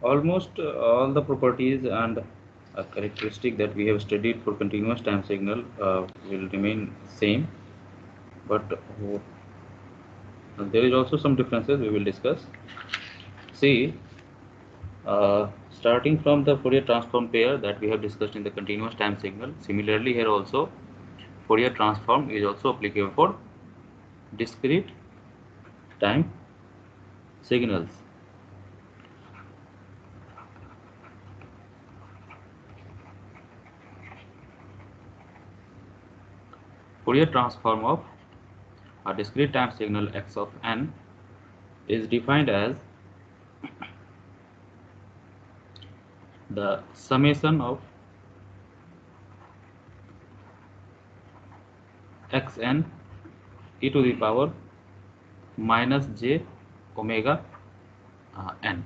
Almost all the properties and characteristic that we have studied for continuous time signal will remain same, but there is also some differences we will discuss. See, starting from the Fourier transform pair that we have discussed in the continuous time signal, similarly here also Fourier transform is also applicable for discrete time signals. Fourier transform of a discrete time signal x of n is defined as the summation of xn e to the power minus j omega n.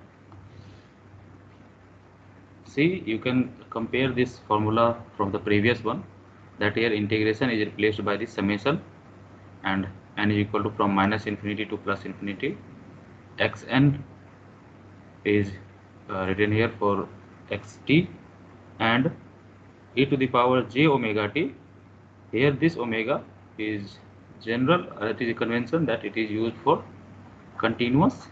See, you can compare this formula from the previous one, that here integration is replaced by the summation and n is equal to from minus infinity to plus infinity. Xn is written here for xt and e to the power j omega t. Here this omega is general, it is a convention that it is used for continuous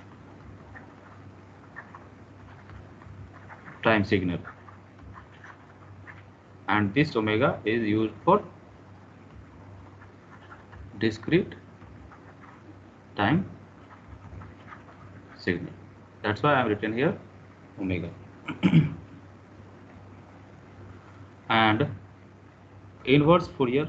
time signal, and this omega is used for discrete time signal. That's why I have written here omega. And inverse Fourier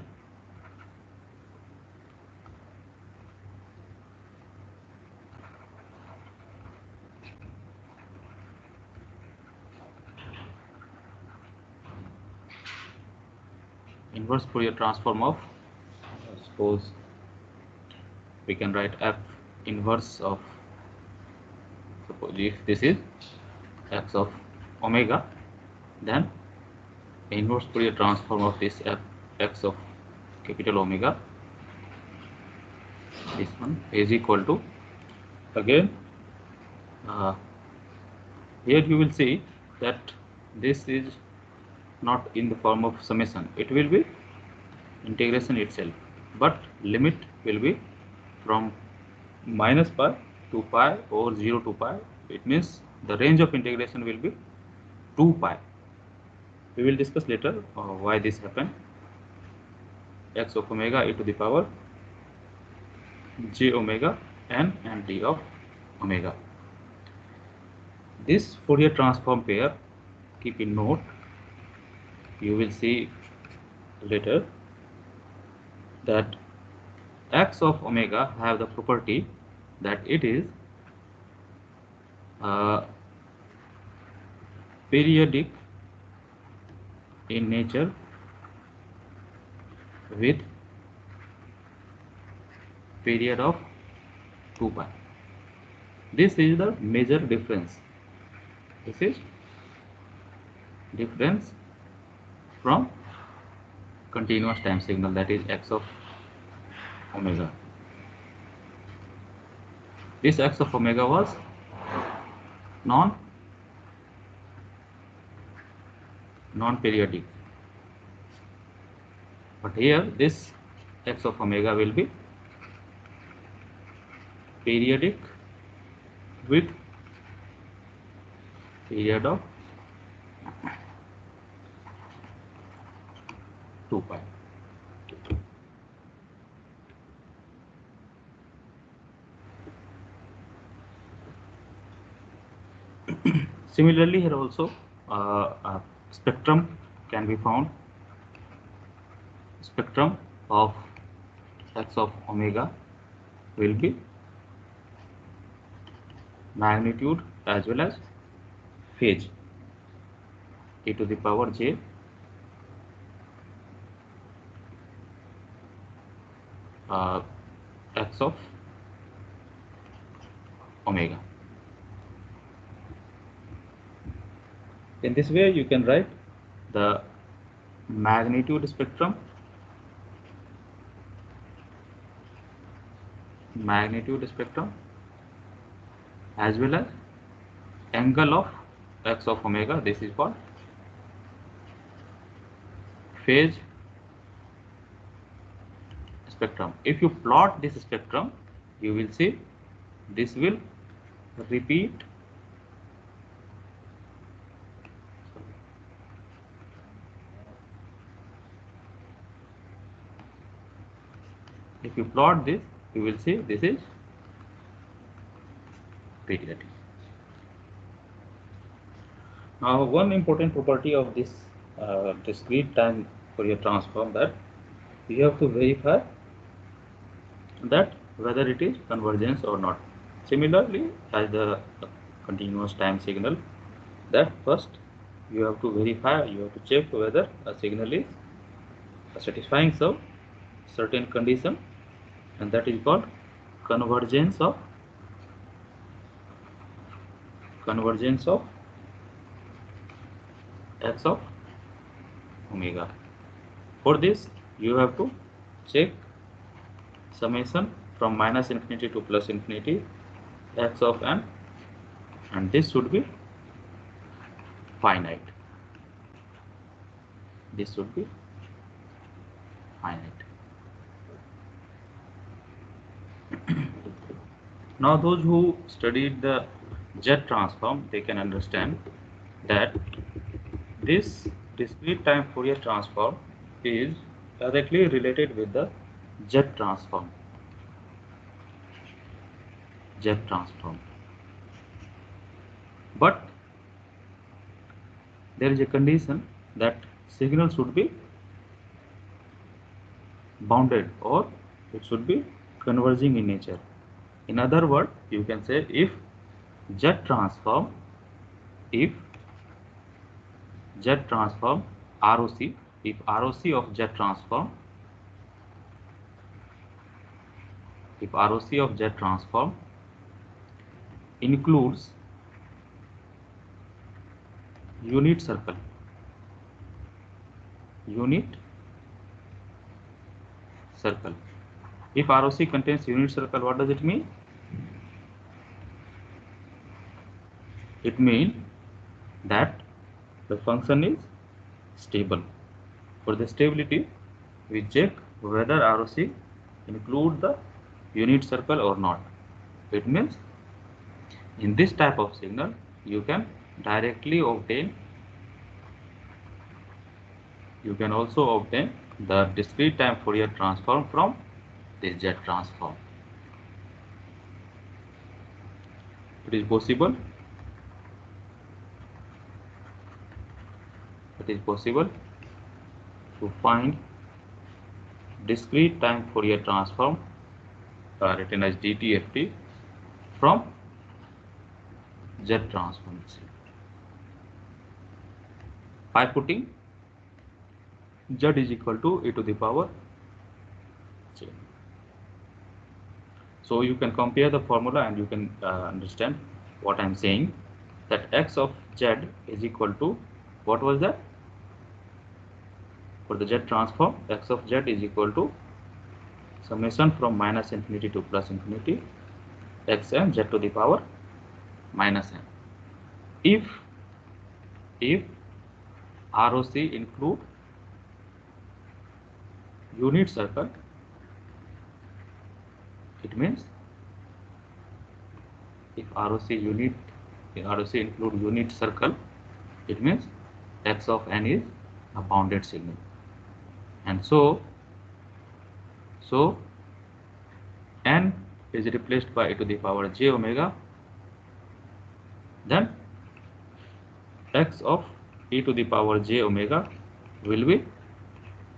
transform of, suppose we can write f inverse of, suppose if this is x of omega, then inverse Fourier transform of this f x of capital omega, this one is equal to, again here you will see that this is not in the form of summation, it will be integration itself, but limit will be from minus pi to pi or 0 to pi. It means the range of integration will be 2 pi. We will discuss later why this happened. X of omega e to the power j omega n and d of omega. This Fourier transform pair, keep in note, you will see later that x of omega have the property that it is periodic in nature with period of 2 pi. This is the major difference. This is difference from continuous time signal, that is x of omega. This x of omega was non-periodic, but here this x of omega will be periodic with period of 2 pi. Similarly, here also a spectrum can be found. Spectrum of x of omega will be magnitude as well as phase e to the power j x of omega. In this way, you can write the magnitude spectrum as well as angle of x of omega. This is called phase spectrum. If you plot this spectrum, you will see this will repeat. If you plot this, you will see this is periodic. Now, one important property of this discrete time Fourier transform, that you have to verify that whether it is convergence or not. Similarly, as the continuous time signal, that first you have to verify, you have to check whether a signal is satisfying some certain condition, and that is called convergence of x of omega. For this, you have to check summation from minus infinity to plus infinity x of n, and this should be finite. This should be finite. Now, those who studied the jet transform, they can understand that this discrete time Fourier transform is directly related with the jet transform. But there is a condition that signal should be bounded, or it should be converging in nature. In other words, you can say if jet transform ROC, if ROC of jet transform includes unit circle, if ROC contains unit circle, what does it mean? It means that the function is stable. For the stability, we check whether ROC include the unit circle or not. It means in this type of signal, you can directly obtain, you can also obtain the discrete time Fourier transform from this jet transform. It is possible. It is possible to find discrete time Fourier transform written as DTFT from jet transformation by putting z is equal to e to the power j. So you can compare the formula and you can understand what I am saying, that x of z is equal to, what was that? For the jet transform, x of z is equal to summation from minus infinity to plus infinity xm z to the power minus n. If ROC include unit circle, it means if ROC include unit circle, it means x of n is a bounded signal, and so n is replaced by e to the power j omega, then x of e to the power j omega will be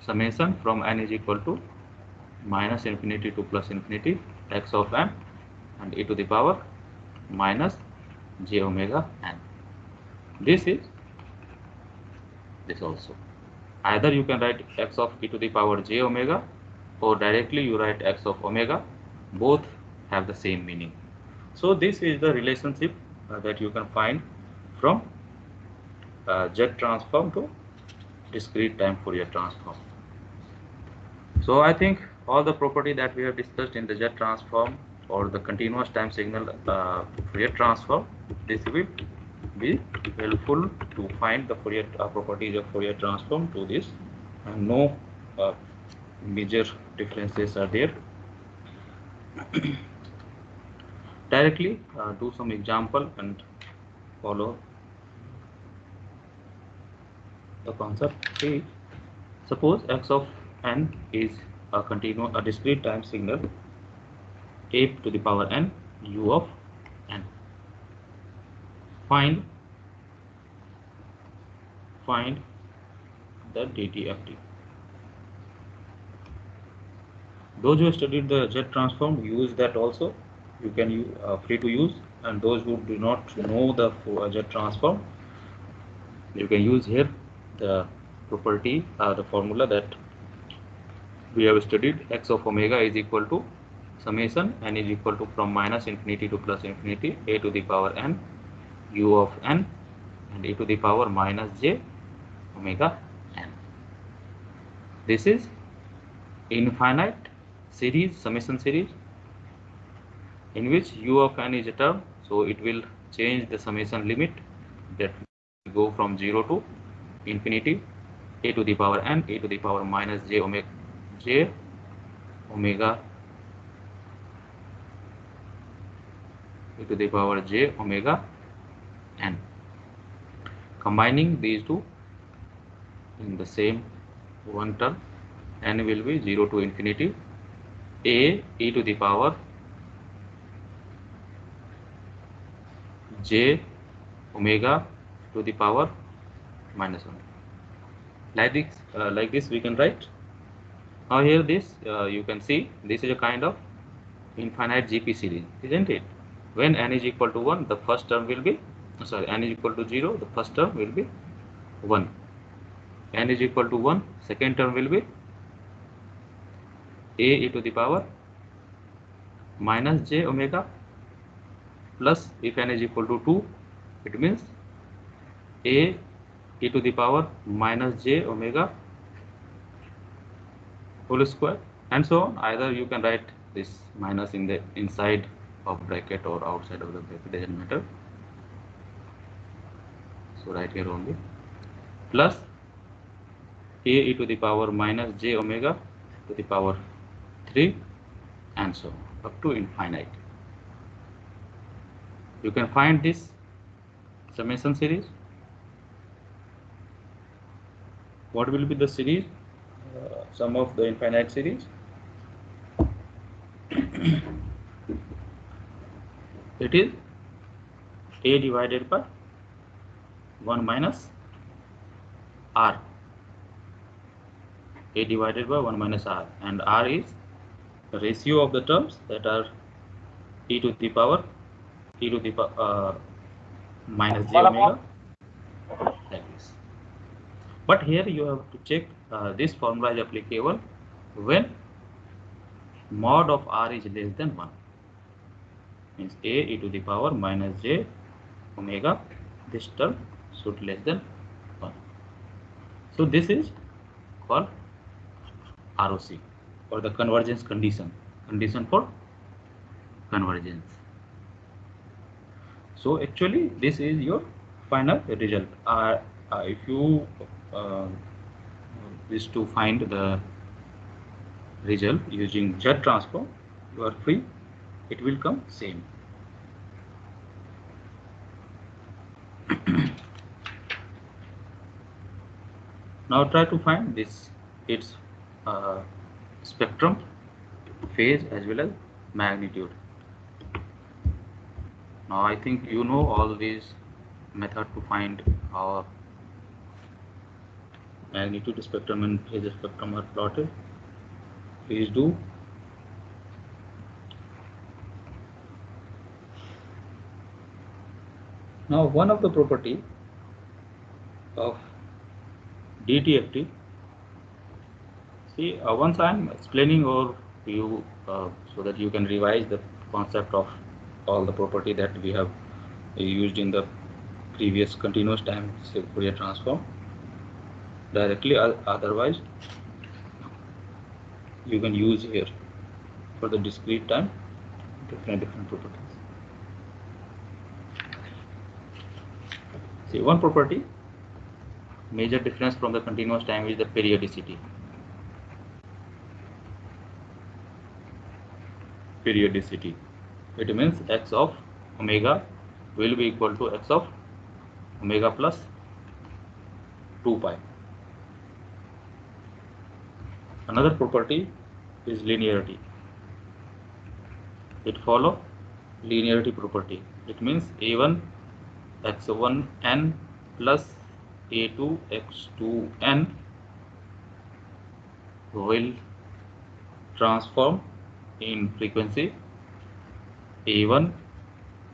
summation from n is equal to minus infinity to plus infinity x of n and e to the power minus j omega n. This is this also. Either you can write x of e to the power j omega, or directly you write x of omega. Both have the same meaning. So this is the relationship that you can find from jet transform to discrete time Fourier transform. So I think all the property that we have discussed in the jet transform or the continuous time signal Fourier transform, this will be helpful to find the Fourier properties of Fourier transform to this, and no major differences are there. Directly do some example and follow the concept. See, suppose x of n is a discrete time signal a to the power n u of n. Find the DTFT. Those who studied the Z transform use that also. You can use, free to use, and those who do not know the Z transform, you can use here the property, the formula that we have studied. X of omega is equal to summation n is equal to from minus infinity to plus infinity a to the power n u of n and e to the power minus j omega n. This is infinite series, summation series, in which u of n is a term, so it will change the summation limit that will go from 0 to infinity a to the power n e to the power minus j omega e to the power j omega n. Combining these two in the same one term, n will be 0 to infinity a e to the power j omega to the power minus 1. Like this we can write. Now here this you can see this is a kind of infinite GP series, isn't it? When n is equal to 1, the first term will be, sorry, n is equal to 0, the first term will be 1. N is equal to 1, second term will be a e to the power minus j omega, plus if n is equal to 2, it means a e to the power minus j omega whole square, and so on. Either you can write this minus in the inside of bracket or outside of the bracket, doesn't matter. So right here only, plus a e to the power minus j omega to the power 3, and so on up to infinite. You can find this summation series. What will be the series? Sum of the infinite series. It is a divided by 1 minus r. A divided by 1 minus r, and r is the ratio of the terms that are e to the power minus j omega, like this. But here you have to check this formula is applicable when mod of r is less than 1, means a e to the power minus j omega, this term should less than 1. So this is called ROC, or the convergence condition for convergence. So actually this is your final result. If you wish to find the result using Z transform, you are free, it will come same. Now try to find this, its spectrum, phase as well as magnitude. Now I think you know all these method to find how magnitude spectrum and phase spectrum are plotted. Please do. Now one of the property of DTFT, see once I am explaining or you so that you can revise the concept of all the property that we have used in the previous continuous time Fourier transform directly, otherwise you can use here for the discrete time different properties. See, one property, major difference from the continuous time is the periodicity. Periodicity. It means x of omega will be equal to x of omega plus 2 pi. Another property is linearity. It follows linearity property. It means a1 x1 n plus a2 x2 n will transform in frequency a1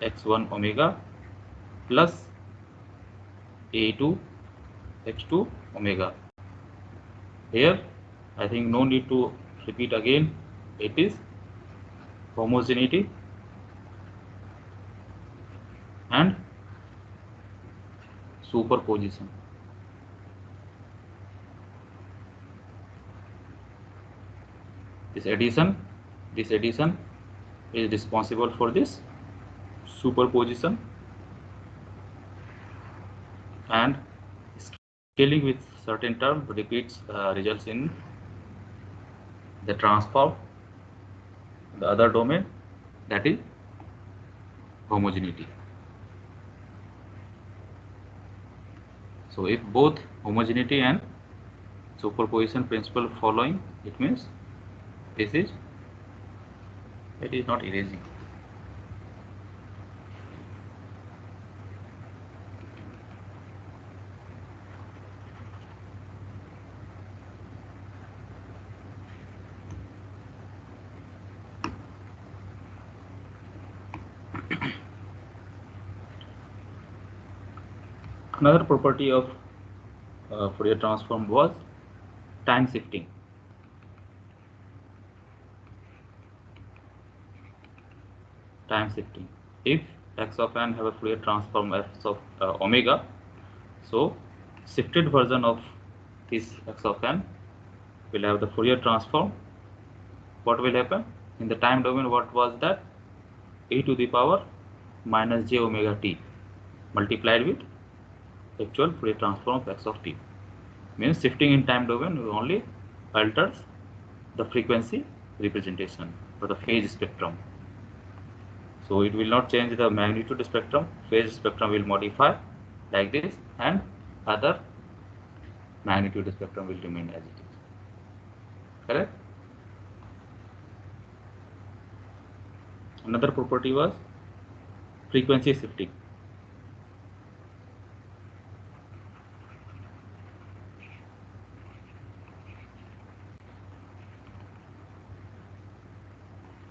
x1 omega plus a2 x2 omega. Here I think no need to repeat again. It is homogeneity and superposition. This addition is responsible for this superposition, and scaling with certain term repeats results in the transform the other domain, that is homogeneity. So if both homogeneity and superposition principle following, it means it is not erasing. Another property of Fourier transform was time shifting. Time shifting. If x of n have a Fourier transform f of omega, so shifted version of this x of n will have the Fourier transform. What will happen in the time domain? What was that? E to the power minus j omega t multiplied with actual Fourier transform of x of t. Means shifting in time domain only alters the frequency representation for the phase spectrum. So it will not change the magnitude spectrum. Phase spectrum will modify like this, and other magnitude spectrum will remain as it is. Correct? Another property was frequency shifting.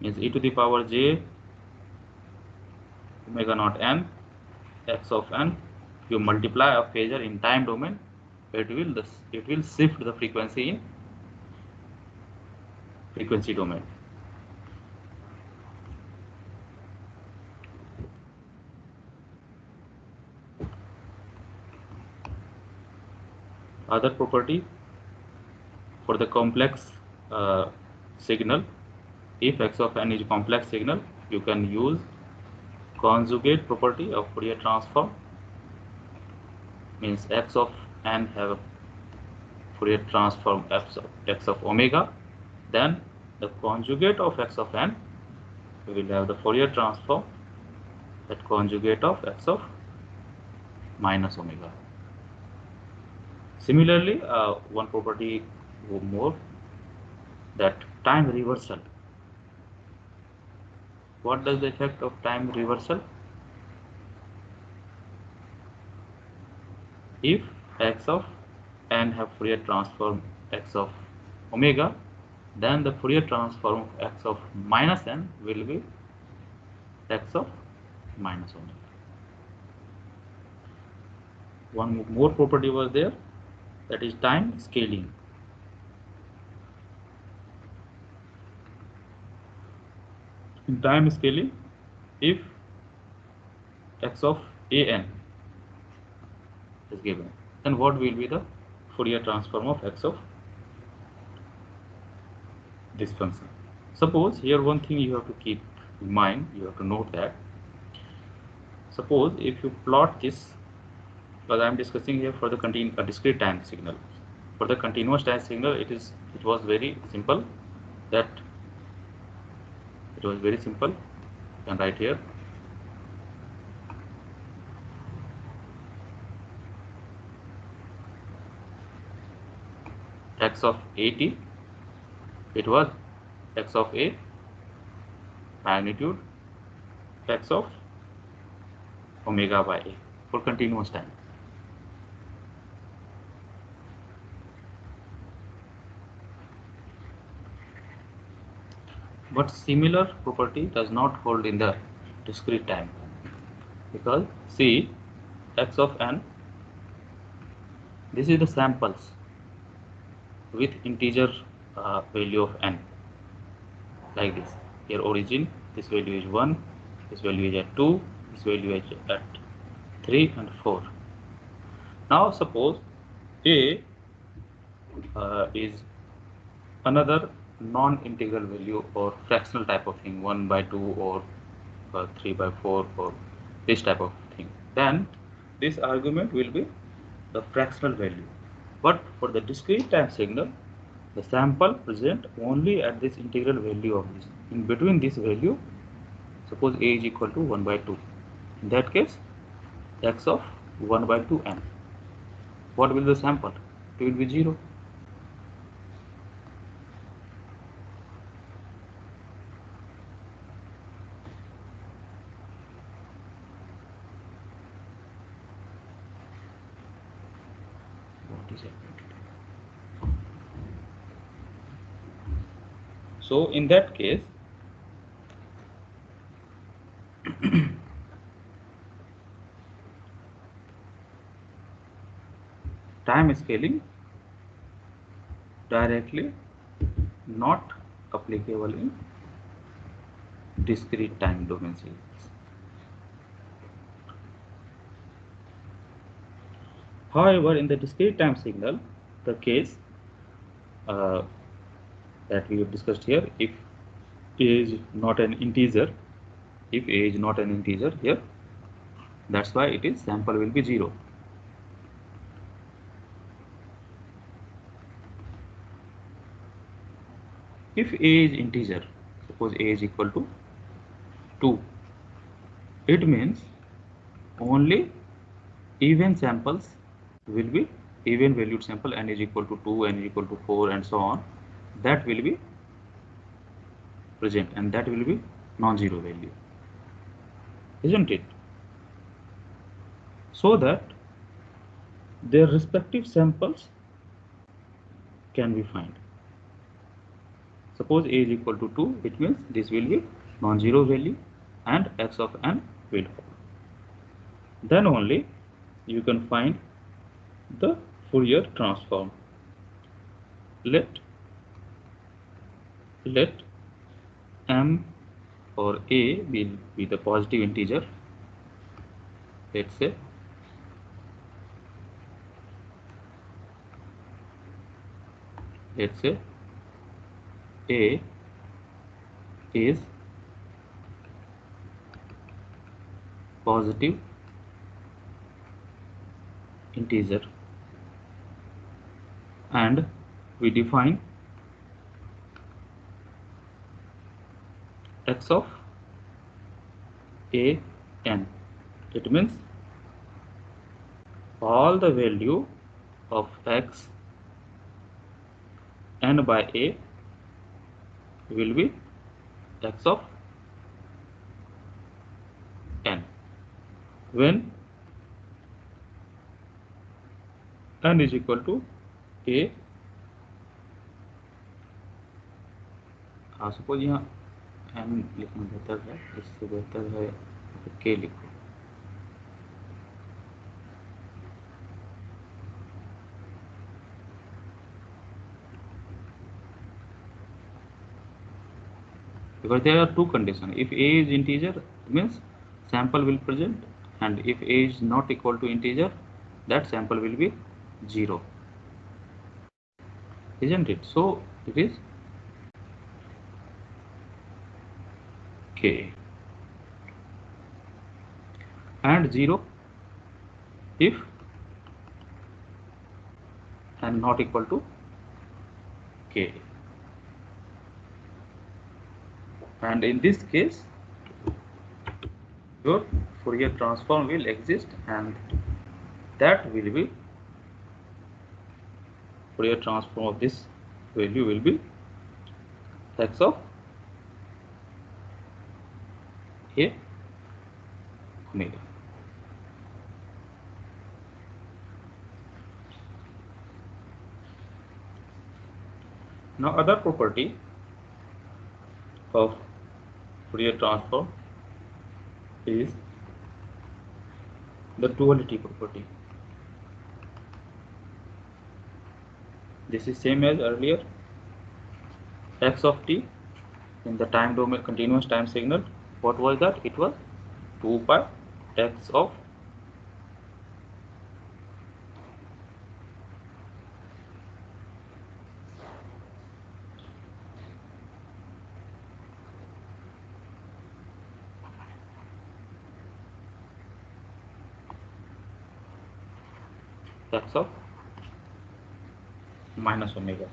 Means e to the power j omega naught n x of n, you multiply a phasor in time domain, it will shift the frequency in frequency domain. Other property for the complex signal, if x of n is a complex signal, you can use conjugate property of Fourier transform. Means x of n have a Fourier transform x of omega, then the conjugate of x of n will have the Fourier transform that conjugate of x of minus omega. Similarly, one property more, that time reversal. What does the effect of time reversal? If x of n have Fourier transform x of omega, then the Fourier transform of x of minus n will be x of minus omega. One more property was there, that is time scaling. In time scaling, if x of an is given, then what will be the Fourier transform of x of this function? Suppose here one thing you have to keep in mind, you have to note that suppose if you plot this But I am discussing here for the discrete time signal. For the continuous time signal, it was very simple. That it was very simple. You can write here. X of at, it was x of a magnitude x of omega by a for continuous time. But similar property does not hold in the discrete time, because see, x of n, this is the samples with integer value of n, like this. Here origin, this value is 1, this value is at 2, this value is at 3 and 4. Now suppose a is another non-integral value or fractional type of thing, 1 by 2 or 3 by 4 or this type of thing, then this argument will be the fractional value. But for the discrete time signal, the sample present only at this integral value of this. In between this value, suppose a is equal to 1 by 2. In that case, x of 1 by 2n. What will the sample? It will be 0. What is happening? So in that case, time scaling directly not applicable in discrete time domain signals. However, in the discrete time signal, the case that we have discussed here, if a is not an integer, here, that's why it is sample will be 0. If a is integer, suppose a is equal to 2, it means only even samples will be even valued sample, n is equal to 2, n is equal to 4 and so on, that will be present, and that will be non-zero value, isn't it? So that their respective samples can be found. Suppose a is equal to 2, it means this will be non-zero value and x of n will hold. Then only you can find the Fourier transform. Let m or a will be the positive integer. Let's say a is positive integer, and we define x of a n. It means all the value of x n by a will be x of n when n is equal to a. Suppose यहाँ n लिखना बेहतर है, इससे बेहतर है k लिखो. Because there are two conditions. If a is integer, means sample will present, and if a is not equal to integer, that sample will be 0, isn't it? So it is k, and 0 if and not equal to k. And in this case, your Fourier transform will exist, and that will be Fourier transform of this value will be x of a omega. Now, other property of Fourier transform is the duality property. This is same as earlier. X of t in the time domain, continuous time signal, what was that? It was 2 pi x of minus omega.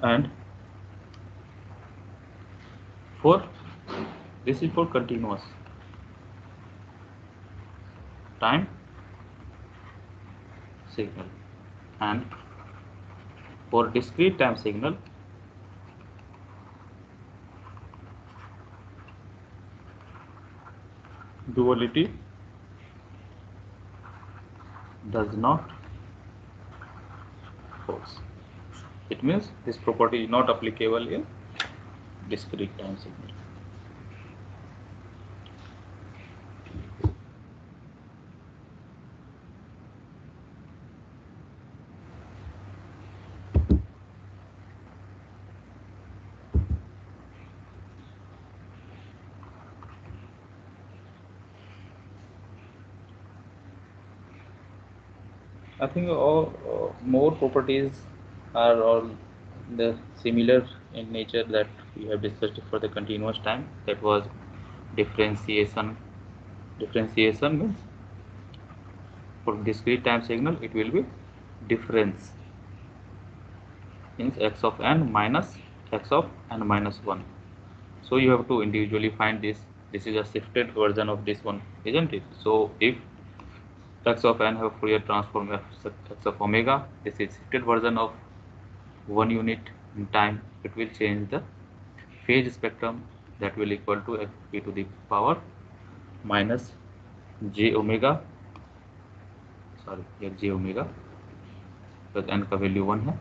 And for this is for continuous time signal, and for discrete time signal, duality does not holds. It means this property is not applicable in discrete time signal. I think all more properties are all the similar in nature that we have discussed for the continuous time. That was differentiation. Differentiation means for discrete time signal it will be difference, means x of n minus x of n minus 1. So you have to individually find this. This is a shifted version of this one, isn't it? So if x of n have Fourier transform x of omega, this is shifted version of 1 unit in time. It will change the phase spectrum, that will equal to f to the power minus j omega, sorry here j omega, because n का value 1 है.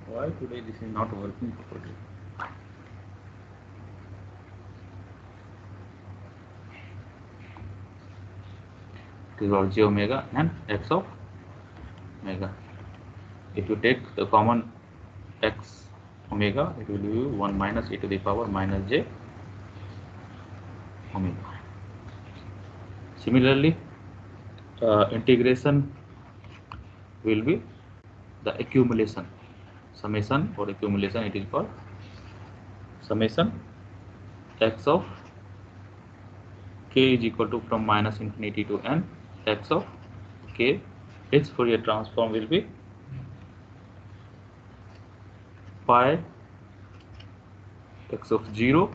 Why today this is not working properly? It is all j omega and x of omega. If you take the common x omega, it will be 1 minus e to the power minus j omega. Similarly, integration will be the accumulation, summation or accumulation. It is called summation x of k is equal to from minus infinity to n x of k. Its Fourier transform will be pi x of 0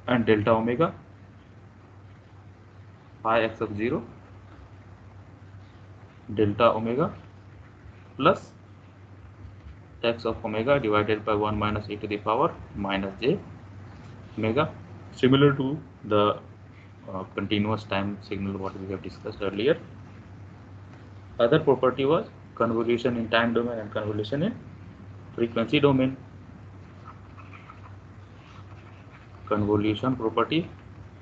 and delta omega, pi x of 0 delta omega plus x of omega divided by 1 minus e to the power minus j omega, similar to the continuous time signal what we have discussed earlier. Other property was convolution in time domain and convolution in frequency domain. Convolution property,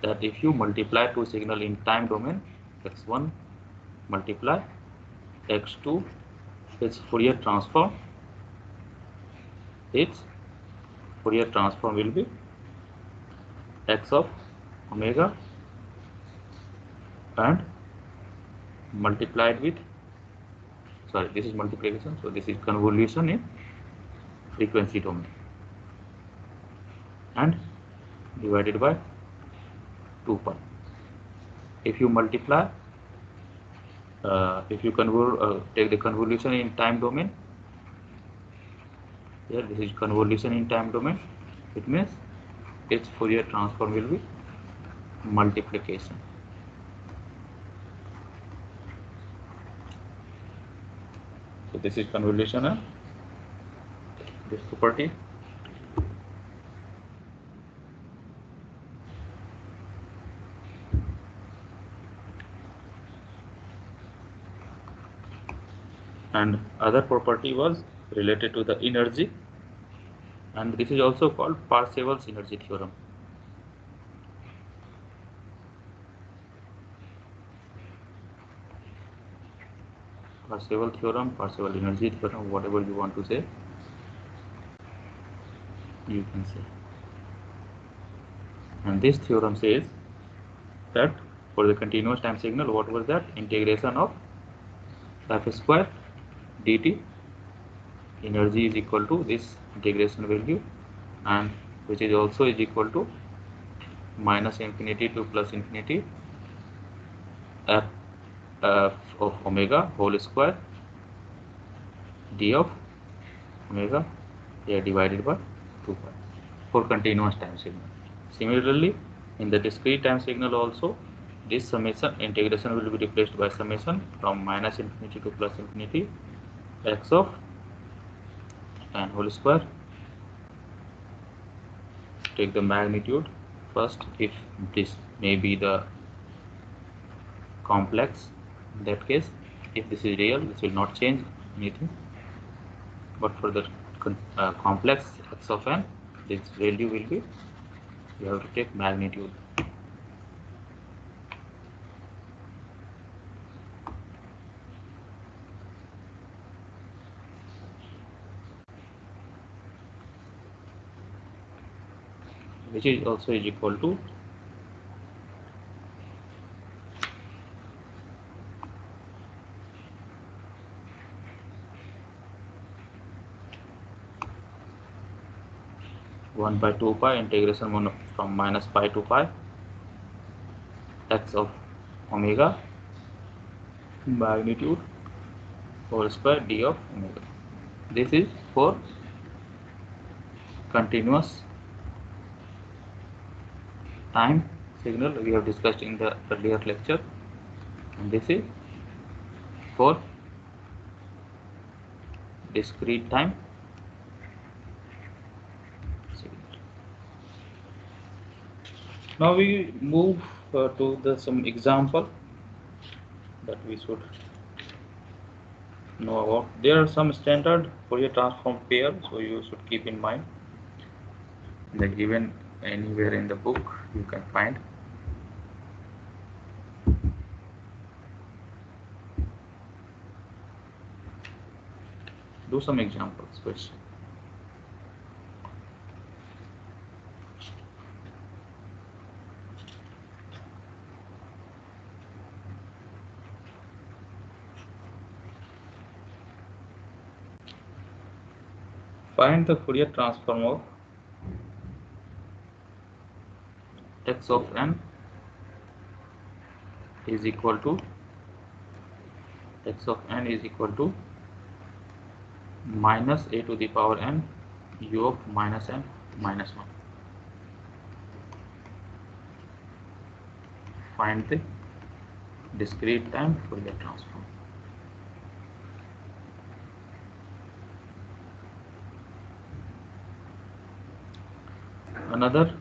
that if you multiply two signal in time domain, x1 multiply x2, its Fourier transform will be x of omega and multiplied with, sorry this is multiplication, so this is convolution in frequency domain, and divided by 2 pi. If you multiply, if you take the convolution in time domain, here this is convolution in time domain, it means its Fourier transform will be multiplication. So this is convolution and this property. And other property was related to the energy, and this is also called Parseval's energy theorem. Parseval theorem, Parseval energy theorem, whatever you want to say, you can say. And this theorem says that for the continuous time signal, what was that? Integration of f square dt, energy is equal to this integration value, and which is also is equal to minus infinity to plus infinity f of omega whole square d of omega here divided by 2 pi for continuous time signal. Similarly, in the discrete time signal also, this summation integration will be replaced by summation from minus infinity to plus infinity x of n whole square. Take the magnitude first. If this may be the complex, in that case, if this is real, this will not change anything, but for the complex x of n, this value will be, you have to take magnitude. Which is also is equal to one by 2 pi integration from minus pi to pi x of omega magnitude whole square d of omega. This is for continuous time signal, we have discussed in the earlier lecture, and this is for discrete time signal. Now we move to some example that we should know about. There are some standard Fourier transform pair, so you should keep in mind. They're given anywhere in the book you can find. Do some examples first. Find the Fourier transform of x of n is equal to minus a to the power n u of minus n minus 1. Find the discrete time Fourier transform. Another,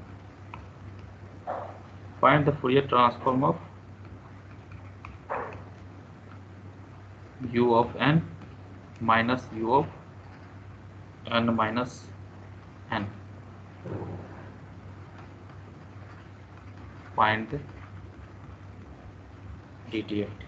find the Fourier transform of u of n minus u of n minus n. Find the dt of t.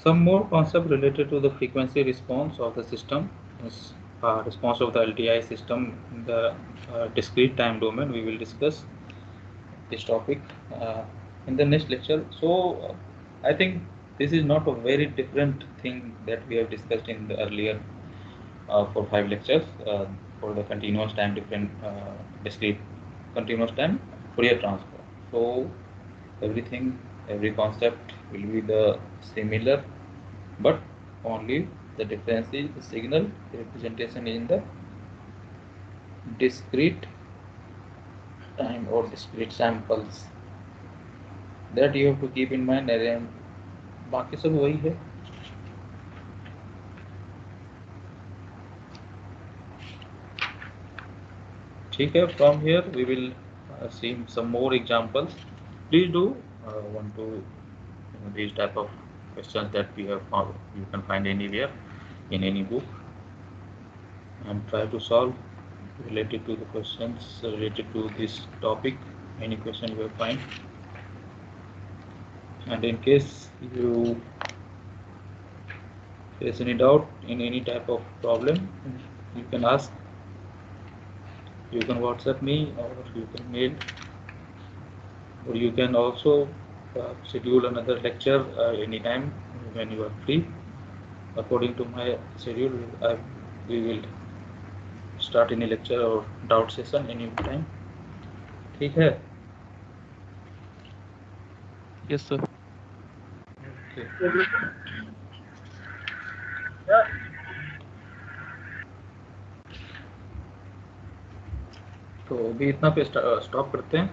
Some more concept related to the frequency response of the system is response of the LTI system in the discrete time domain. We will discuss this topic in the next lecture. So I think this is not a very different thing that we have discussed in the earlier 4-5 lectures for the continuous time different discrete continuous time Fourier transform. So every concept will be the similar, but only the difference is the signal representation in the discrete time or discrete samples. That you have to keep in mind, and बाकी सब वही है. ठीक है. From here we will see some more examples. Please do want to these type of questions that we have found, you can find anywhere in any book, and try to solve related to the questions related to this topic. Any question you will find, and in case you face any doubt in any type of problem, you can ask. You can WhatsApp me, or you can mail, or you can also schedule another lecture anytime when you are free. According to my schedule, we will start any lecture or doubt session any time. ठीक है? Yes, sir. Okay. तो अभी इतना पे stop करते हैं.